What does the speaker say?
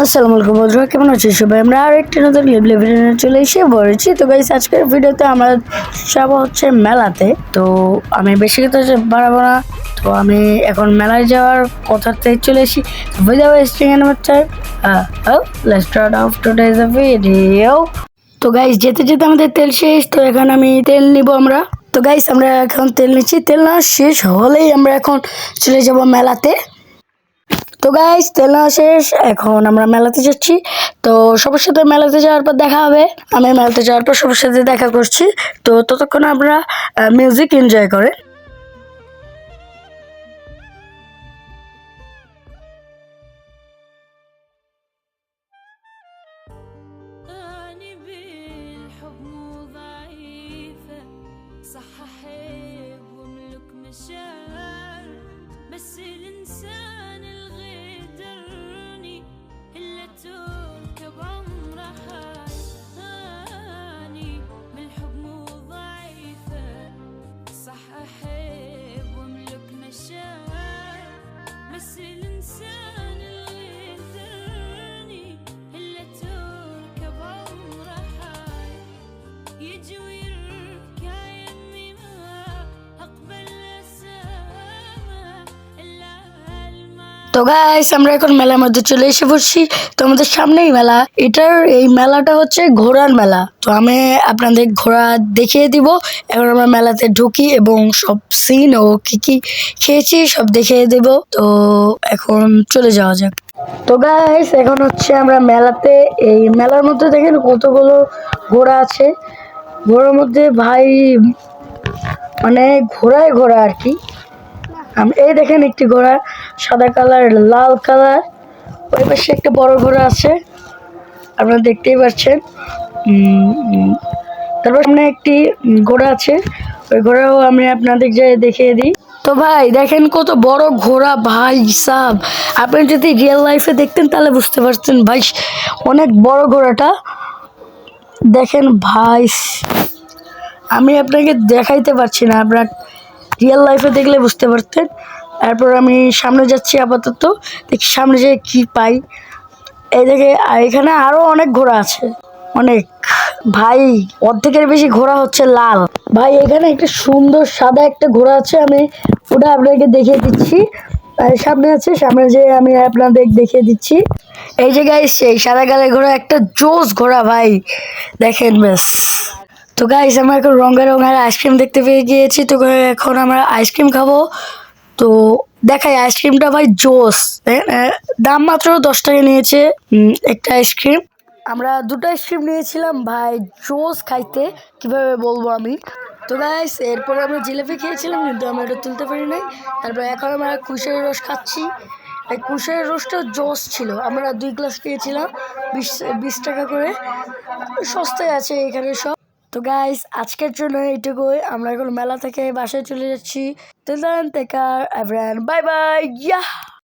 আসসালামু আলাইকুম বন্ধুরা, কেমন আছো সবাই? আমরা আর একটি নতুন ভিডিও চলে এসে পড়েছি। তো গাইস, আজকের ভিডিওতে আমরা যাব হচ্ছে মেলাতে। তো আমি বেশি কিছু বাড়াবো না, তো আমি এখন মেলায় যাওয়ার কথাতে চলে এসেছি। Without wasting any more time, let's start of today's video. তো গাইস, যেতে যেতে আমাদের তেল শেষ, তো এখন আমি তেল নিব আমরা। তো গাইস, আমরা এখন তেল নিচ্ছি। তেল না শেষ হলেই আমরা এখন চলে যাব মেলাতে। তো গাইস, তেল নেওয়া শেষ, এখন আমরা মেলাতে যাচ্ছি। তো সবার সাথে মেলাতে যাওয়ার পর দেখা হবে। আমি মেলাতে যাওয়ার পর সবার সাথে দেখা করছি। তো ততক্ষণ আমরা মিউজিক এনজয় করে। أني بالحب مو ضعيفة، صح أحب وأملك مشاعر، بس الإنسان الغدرني إلا تركب عمره حال. أني بالحب مو ضعيفة، صح أحب وأملك مشاعر، بس الإنسان الغدرني إلا تركب عمره حال. يجي ويركع يمي ما أقبل أسامح إلا هالمال. তো গাইস, আমরা এখন মেলার মধ্যে চলে এসে পড়ছি। তো আমাদের সামনেই মেলা। এই মেলাটা হচ্ছে ঘোড়ার মেলা। তো আমি আপনাদের ঘোড়া দেখিয়ে দিব। এখন আমরা মেলাতে ঢুকি এবং সব সিন ও কি কি খেয়েছি সব দেখিয়ে দেব। তো এখন চলে যাওয়া যাক। তো গাইস, এখন হচ্ছে আমরা মেলাতে। এই মেলার মধ্যে দেখেন কতগুলো ঘোড়া আছে। ঘোড়ার মধ্যে ভাই মানে ঘোড়ায় ঘোড়া আর কি। এই দেখেন একটি ঘোড়া, সাদা কালার, লাল কালার। ওই পাশে একটা বড় ঘোড়া আছে, আপনারা দেখতেই পাচ্ছেন। তারপর সামনে একটি ঘোড়া আছে, ওই ঘোড়াও আমি আপনাদের দেখিয়ে দিই। তো ভাই দেখেন কত বড় ঘোড়া ভাই সাব। আপনি যদি রিয়েল লাইফে দেখতেন তাহলে বুঝতে পারতেন ভাই, অনেক বড় ঘোড়াটা। দেখেন ভাই, আমি আপনাকে দেখাইতে পারছি না, আপনার রিয়েল লাইফে দেখলে বুঝতে পারতেন। তারপর আমি সামনে যাচ্ছি আপাতত, দেখি সামনে যেয়ে কি পাই। এই দেখে এখানে আরো অনেক ঘোড়া আছে, অনেক ভাই। অর্ধেকের বেশি ঘোড়া হচ্ছে লাল ভাই। এখানে একটা সুন্দর সাদা একটা ঘোড়া আছে, আমি ওটা আপনাকে দেখিয়ে দিচ্ছি। সামনে আছে, সামনে যে আমি আপনাদের দেখিয়ে দিচ্ছি। এই জায়গায় এসছে এই সাদা কালের ঘোড়া, একটা জোস ঘোড়া ভাই, দেখেন ব্যাস। তো গাইস, আমরা এখন রঙের রঙের আইসক্রিম দেখতে পেয়ে গিয়েছি। তো এখন আমরা আইসক্রিম খাবো। তো দেখাই আইসক্রিমটা ভাই জোস। দাম মাত্র 10 টাকা নিয়েছে একটা আইসক্রিম। আমরা দুটো আইসক্রিম নিয়েছিলাম ভাই, জোস খাইতে কিভাবে বলবো আমি। তো গাইস, এরপরে আমরা জিলাপি খেয়েছিলাম, কিন্তু আমরা এটা তুলতে পারি নাই। তারপর এখন আমরা কুশের রস খাচ্ছি। এই কুশের রসটা জোস ছিল। আমরা 2 গ্লাস খেয়েছিলাম, 20 টাকা করে, সস্তায় আছে এখানে সব। তো গাইস, আজকের জন্য এইটুকুই। আমরা এখন মেলা থেকে বাসায় চলে যাচ্ছি। তো then, take care everyone, bye bye, ইয়া।